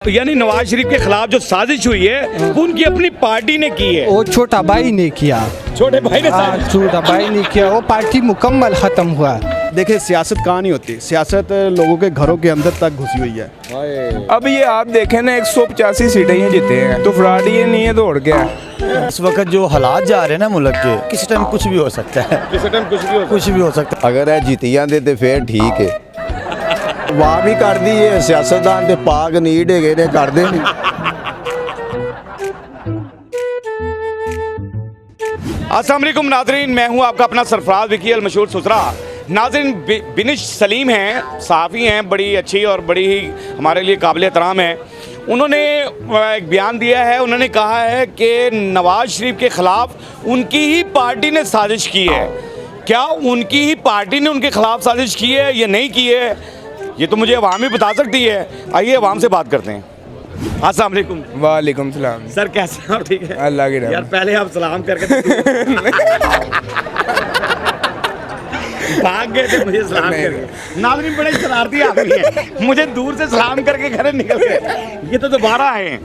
यानी नवाज शरीफ के खिलाफ जो साजिश हुई है वो उनकी अपनी पार्टी ने की है। वो छोटा भाई ने किया, छोटे भाई ने छोटा भाई ने किया। वो पार्टी मुकम्मल ख़त्म हुआ। देखिए सियासत कहाँ नहीं होती, सियासत लोगों के घरों के अंदर तक घुसी हुई है। अब ये आप देखें ना 185 सीटें ही जीते हैं तो फ्रॉड ये नहीं है, दौड़ के है। इस वक्त जो हालात जा रहे हैं ना मुल्क के, किसी टाइम कुछ भी हो सकता है, किसी टाइम कुछ भी हो सकता है। अगर ਇਹ ਜਿੱਤੀਆਂ ਦੇ ਤੇ ਫੇਰ ਠੀਕ ਹੈ। ਵਾਹ ਵੀ ਕਰਦੀ ਏ ਸਿਆਸਤਦਾਨ ਤੇ ਪਾਕ ਨੀਡ ਹੈਗੇ ਨੇ ਕਰਦੇ ਨਹੀਂ। अस्सलाम वालेकुम नाज़रीन, मैं हूं आपका अपना सरफराज विकी अल मशहूर सुसरा। नाज़रीन बिनिश सलीम हैं, सहाफ़ी हैं, बड़ी अच्छी और बड़ी ही हमारे लिए काबिल एहतराम है। उन्होंने एक बयान दिया है, उन्होंने कहा है कि नवाज शरीफ के ख़िलाफ़ उनकी ही पार्टी ने साजिश की है। क्या उनकी ही पार्टी ने उनके ख़िलाफ़ साजिश की है या नहीं की है, ये तो मुझे अवाम ही बता सकती है। आइए अवाम से बात करते हैं। अस्सलाम वालेकुम। वालेकुम सलाम। सर कैसे हैं आप? ठीक है अल्लाह की यार, रहमत। पहले आप सलाम करके भाग गए थे मुझे सलाम करके। नाज़रीन बड़े शरारती आदमी हैं, मुझे दूर से सलाम करके घर निकल गए। ये तो दोबारा आए हैं।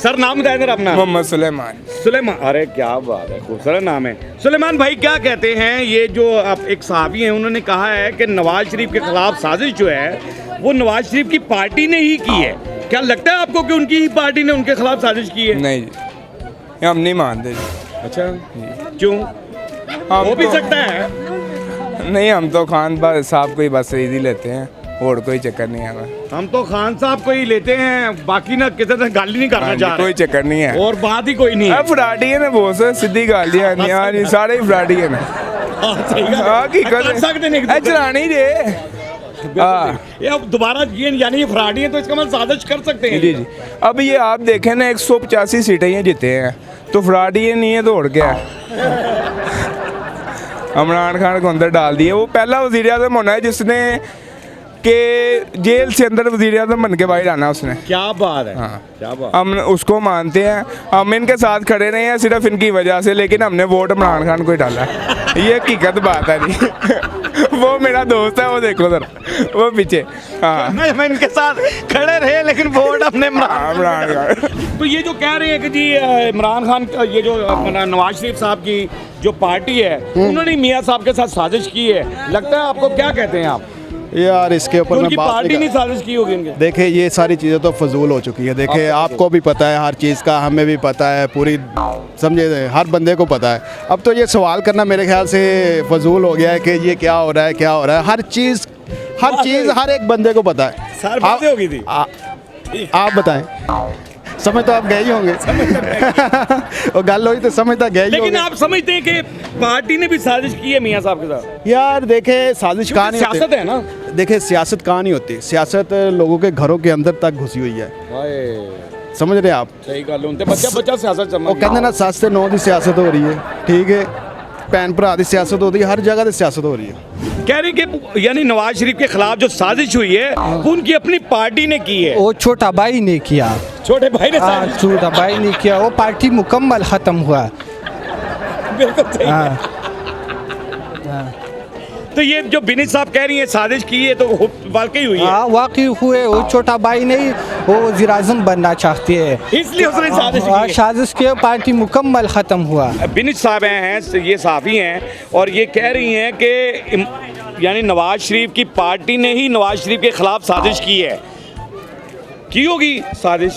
सर नाम बताएं जरा अपना। मोहम्मद सुलेमान। सुलेमान, अरे क्या बात है, खूबसूरत नाम है। सुलेमान भाई क्या कहते हैं, ये जो आप एक सहाफ़ी हैं, उन्होंने कहा है कि नवाज शरीफ के खिलाफ साजिश जो है वो नवाज शरीफ की पार्टी ने ही की है। क्या लगता है आपको कि उनकी ही पार्टी ने उनके खिलाफ साजिश की है? नहीं जी, हम नहीं मानते जी। अच्छा, क्यों? हो भी सकता है। नहीं, हम तो खान साहब को ही बस ईदी लेते हैं और कोई चक्कर नहीं है हमें। हम तो खान साहब को ही लेते हैं, बाकी ना किसी से गाली नहीं करना चाह रहे। कोई चक्कर नहीं है और बात ही कोई नहीं है। फ्राडी है ना, बहुत से सीधी गालियां नहीं आ रही, सारे ही फ्राडी है ना। चलानी जे ये अब दोबारा ये यानी ये फ्राडी है तो इसका मतलब साजिश कर सकते हैं। जी जी। अब ये आप देखें ना 185 सीटें ही जीते हैं तो फ्रॉड ये नहीं है, दौड़ के है। इमरान खान को अंदर डाल दिए। वो पहला वज़ीर आज़म होना है जिसने के जेल से अंदर वज़ीर आज़म बन के बाहर आना उसने। क्या बात है। हाँ, क्या बात। हम उसको मानते हैं, हम इनके साथ खड़े रहे हैं सिर्फ इनकी वजह से, लेकिन हमने वोट इमरान खान को ही डाला। ये हकीकत बात है जी। वो मेरा दोस्त है, वो देखो सर वो पीछे। हाँ, मैं इनके साथ खड़े रहे लेकिन वोट अपने इमरान खान। तो ये जो कह रहे हैं कि जी इमरान खान का ये जो नवाज शरीफ साहब की जो पार्टी है उन्होंने मियाँ साहब के साथ साजिश की है, लगता है आपको? क्या कहते हैं आप? यार इसके ऊपर मैं उनकी बात पार्टी नहीं साजिश की होगी इनके? देखिए ये सारी चीज़ें तो फजूल हो चुकी है। देखिए आपको भी पता है हर चीज़ का, हमें भी पता है, पूरी समझे हर बंदे को पता है। अब तो ये सवाल करना मेरे ख्याल से फजूल हो गया है कि ये क्या हो रहा है, क्या हो रहा है। हर चीज़ हर एक बंदे को पता है। सर बातें होगी थी। आप बताएं, समझ तो आप गए ही होंगे। और गल हुई तो समझ तो गए ही लेकिन होंगे। आप समझते हैं कि पार्टी ने भी साजिश की है मियाँ साहब के साथ? यार देखे साजिश कहाँ नहीं सियासत होती है ना। देखिए सियासत कहाँ नहीं होती, सियासत लोगों के घरों के अंदर तक घुसी हुई है। समझ रहे हैं आप? सही गल उनते बच्चा सियासत ਉਹ ਕਹਿੰਦੇ ਨਾ 7 से 9 ਦੀ ਸਿਆਸਤ ਹੋ ਰਹੀ ਹੈ, ठीक है, ਭੈਣ ਭਰਾ ਦੀ ਸਿਆਸਤ ਹੋ ਰਹੀ है, हर जगह ਦੀ सियासत हो रही है। कह रहे हैं कि यानी नवाज शरीफ के खिलाफ जो साजिश हुई है वो उनकी अपनी पार्टी ने की है। वो छोटा भाई ने किया, छोटे भाई ने साजिश छोटा भाई ने किया। वो पार्टी मुकम्मल ख़त्म हुआ। बिल्कुल सही है। हाँ, तो ये जो बिनिश साहब कह रही हैं साजिश की है तो वाकई हुई है। हाँ वाकई हुए। वो छोटा भाई नहीं, वो वज़ीर आज़म बनना चाहते हैं, इसलिए उसने साजिश की है। साजिश के पार्टी मुकम्मल ख़त्म हुआ। बिनिश साहब हैं, ये साफ़ी हैं और ये कह रही हैं कि यानी नवाज शरीफ की पार्टी ने ही नवाज शरीफ के खिलाफ साजिश की है। की होगी साजिश?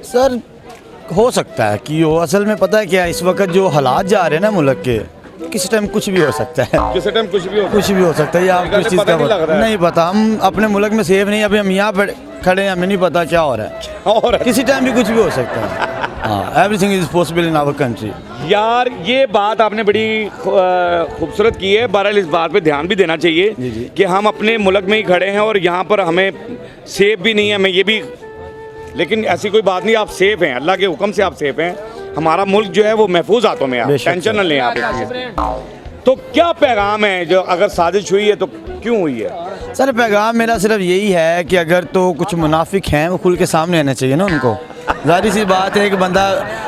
सर हो सकता है कि वो असल में पता है क्या, इस वक्त जो हालात जा रहे हैं ना मुल्क के, किसी टाइम कुछ भी हो सकता है, किसी टाइम कुछ भी हो सकता है। या मेरे ख्याल किस से चीज़ पता का नहीं लग रहा है। नहीं पता, हम अपने मुल्क में सेफ नहीं। अभी हम यहाँ पर खड़े हैं, हमें नहीं पता क्या हो रहा है, और किसी टाइम भी कुछ भी हो सकता है। हाँ, everything is possible in our country. यार ये बात आपने बड़ी खूबसूरत की है। बहरहाल इस बात पे ध्यान भी देना चाहिए जी जी। कि हम अपने मुल्क में ही खड़े हैं और यहाँ पर हमें सेफ भी नहीं है, हमें ये भी, लेकिन ऐसी कोई बात नहीं, आप सेफ हैं, अल्लाह के हुक्म से आप सेफ हैं। हमारा मुल्क जो है वो महफूज हाथों में है, आप टेंशन न लें आप। तो क्या पैगाम है जो अगर साजिश हुई है तो क्यों हुई है? सर पैगाम मेरा सिर्फ यही है कि अगर तो कुछ मुनाफिक हैं वो खुल के सामने आना चाहिए ना उनको। जाहिर सी बात है कि बंदा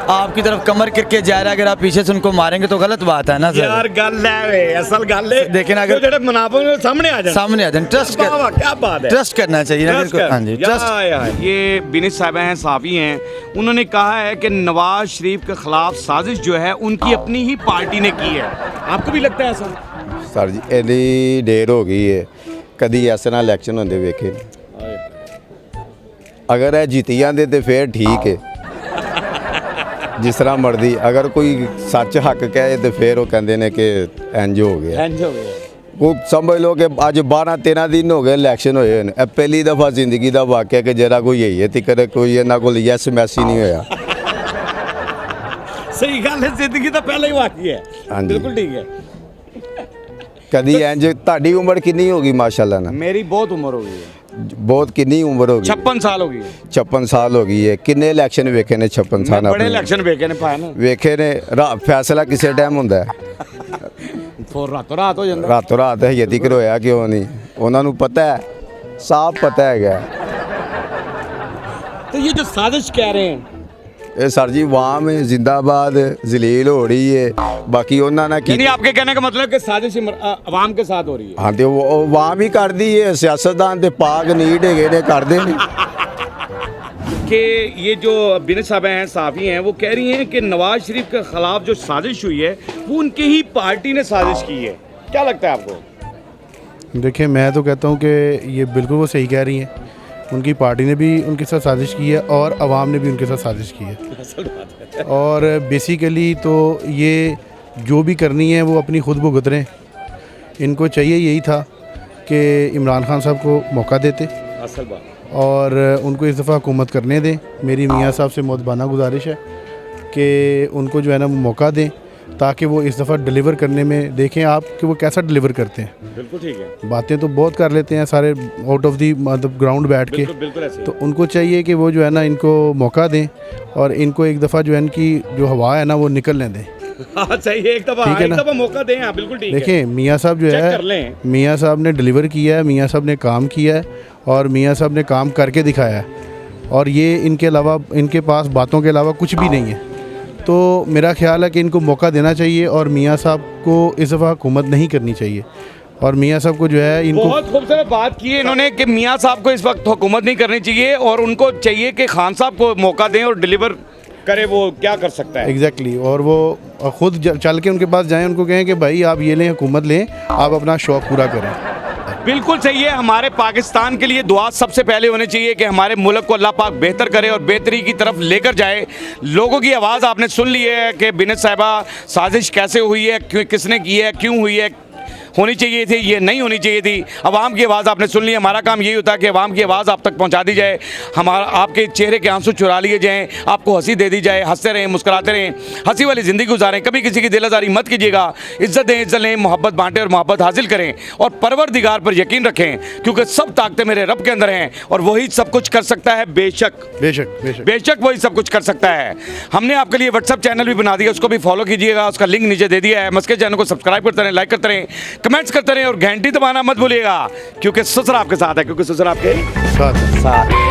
आपकी तरफ कमर करके जा रहा है, अगर आप पीछे से उनको मारेंगे तो गलत बात है ना सर। यार गल है वे असल गल है, लेकिन अगर- तो जेड़े मुनाफे ने सामने आ जाए, सामने आ जाए, ट्रस्ट वाह, वाह, क्या बात है, ट्रस्ट करना चाहिए ना। ट्रस्ट बिल्कुल, हाँ जी, ट्रस्ट। ट्रस्ट। ये बिनिश साहब हैं, साफ़ी हैं, उन्होंने कहा है कि नवाज शरीफ के खिलाफ साजिश जो है उनकी अपनी ही पार्टी ने की है। आपको भी लगता है ऐसा? सर जी इन्नी देर हो गई है, कदी ऐसे ना इलैक्शन होंदे वेखे। अगर है जीती जाते तो फिर ठीक है, जिस तरह मर्जी। अगर कोई सच हक कहे तो फिर वो कहते हैं कि इंज हो गया। वो समझ लो कि अज 12-13 दिन हो गए इलैक्शन होए हैं। ਇਹ पहली दफ़ा जिंदगी का वाक़या कि जरा कोई है तिकर कोई इन्हों को यस मैसी नहीं होया। सही गल है, जिंदगी तो पहले ही वाकई है। हाँ जी। बिल्कुल ठीक है। कदी इंज ਤੁਹਾਡੀ उम्र कितनी होगी माशाल्लाह ना? मेरी बहुत उम्र हो गई है, बहुत कितनी उम्र होगी? 56 साल हो गई है। 56 साल हो गई है। किन्ने इलैक्शन वेखे ने 56 साल? मैं बड़े अपने? इलेक्शन वेखे ने पाए ना, वेखे ने। फैसला किसे टाइम ਹੁੰਦਾ ਹੈ? फिर रातों रात हो जाता। ਰਾਤੋਂ ਰਾਤ ਹੈ ਜ਼ਿਕਰ ਹੋਇਆ ਕਿਉਂ ਨਹੀਂ? ਉਹਨਾਂ ਨੂੰ ਪਤਾ ਹੈ, ਸਾਫ਼ ਪਤਾ ਹੈਗਾ। तो ये जो साजिश कह रहे हैं, ਇਹ ਸਰ ਜੀ ਵਾਮ ਜ਼ਿੰਦਾਬਾਦ ਜ਼ਲੀਲ ਹੋ ਰਹੀ ਹੈ। ਬਾਕੀ ਉਹਨਾਂ ਨਾਲ यानी ਕੀ आपके कहने का मतलब कि साजिश अवाम के साथ हो रही है। ਹਾਂ ਤੇ ਉਹ ਵਾਮ ਹੀ ਕਰਦੀ ਹੈ, ਸਿਆਸਤਦਾਨ ਤੇ ਪਾਕ ਨੀਡ ਹੈਗੇ ਨੇ ਕਰਦੇ ਨੇ। कि ये जो बिनिश साहब हैं, साफ़ी हैं, वो कह रही हैं कि नवाज शरीफ के खिलाफ जो साजिश हुई है वो उनकी ही पार्टी ने साजिश की है। क्या लगता है आपको? देखिए मैं तो कहता हूँ कि ये बिल्कुल वो सही कह रही हैं। उनकी पार्टी ने भी उनके साथ साजिश की है और अवाम ने भी उनके साथ साजिश की है। और बेसिकली तो ये जो भी करनी है वो अपनी खुद भुगत रहे हैं। इनको चाहिए यही था कि इमरान खान साहब को मौका देते असल बात और उनको इस दफ़ा हुकूमत करने दें। मेरी मियाँ साहब से मुतबाना गुजारिश है कि उनको जो है ना मौका दें ताकि वो इस दफ़ा डिलीवर करने में देखें आप कि वो कैसा डिलीवर करते हैं। बिल्कुल ठीक है, बातें तो बहुत कर लेते हैं सारे आउट ऑफ दी मतलब ग्राउंड बैठ के, बिल्कुल बिल्कुल ऐसे तो उनको चाहिए कि वो जो है ना इनको मौका दें और इनको एक दफ़ा जो है इनकी जो हवा है ना वो निकलने दें। हाँ सही है, एक दफा ठीक है एक ना? दफा मौका दें। हाँ बिल्कुल ठीक है। देखिए मियाँ साहब जो चेक है कर लें। मियाँ साहब ने डिलीवर किया है, मियाँ साहब ने काम किया है और मियाँ साहब ने काम करके दिखाया है और ये इनके अलावा इनके पास बातों के अलावा कुछ भी नहीं है। तो मेरा ख्याल है कि इनको मौका देना चाहिए और मियाँ साहब को इस दफ़ा हुकूमत नहीं करनी चाहिए और मियाँ साहब को जो है इनको बहुत खूबसूरत बात की है इन्होंने कि मियाँ साहब को इस वक्त हुकूमत नहीं करनी चाहिए और उनको चाहिए कि खान साहब को मौका दें और डिलीवर करे। वो क्या कर सकता है? एग्जैक्टली और वो खुद चल के उनके पास जाएं, उनको कहें कि भाई आप ये लें हुकूमत लें, आप अपना शौक़ पूरा करें। बिल्कुल सही है। हमारे पाकिस्तान के लिए दुआ सबसे पहले होनी चाहिए कि हमारे मुल्क को अल्लाह पाक बेहतर करे और बेहतरी की तरफ लेकर जाए। लोगों की आवाज़ आपने सुन ली है कि बिनिश साहिबा साजिश कैसे हुई है, क्यों किसने की है, क्यों हुई है, होनी चाहिए थी, ये नहीं होनी चाहिए थी। आवाम की आवाज़ आपने सुन ली। हमारा काम यही होता है कि आवाम की आवाज़ आप तक पहुंचा दी जाए, हमारा आपके चेहरे के आंसू चुरा लिए जाएं, आपको हंसी दे दी जाए, हंसते रहें, मुस्कुराते रहें, हंसी वाली ज़िंदगी गुजारें, कभी किसी की दिल आज़ारी मत कीजिएगा। इज़्ज़त दें, इज़्ज़त लें, मोहब्बत बांटें और मोहब्बत हासिल करें और परवरदिगार पर यकीन रखें क्योंकि सब ताकतें मेरे रब के अंदर हैं और वही सब कुछ कर सकता है। बेशक बेशक बेशक बेशक वही सब कुछ कर सकता है। हमने आपके लिए व्हाट्सअप चैनल भी बना दिया, उसको भी फॉलो कीजिएगा, उसका लिंक नीचे दे दिया है। मस्के चैनल को सब्सक्राइब करते रहें, लाइक करते रहें, कमेंट्स करते रहें और घंटी दबाना मत भूलिएगा क्योंकि ससुर आपके साथ है, क्योंकि ससुर आपके साथ साथ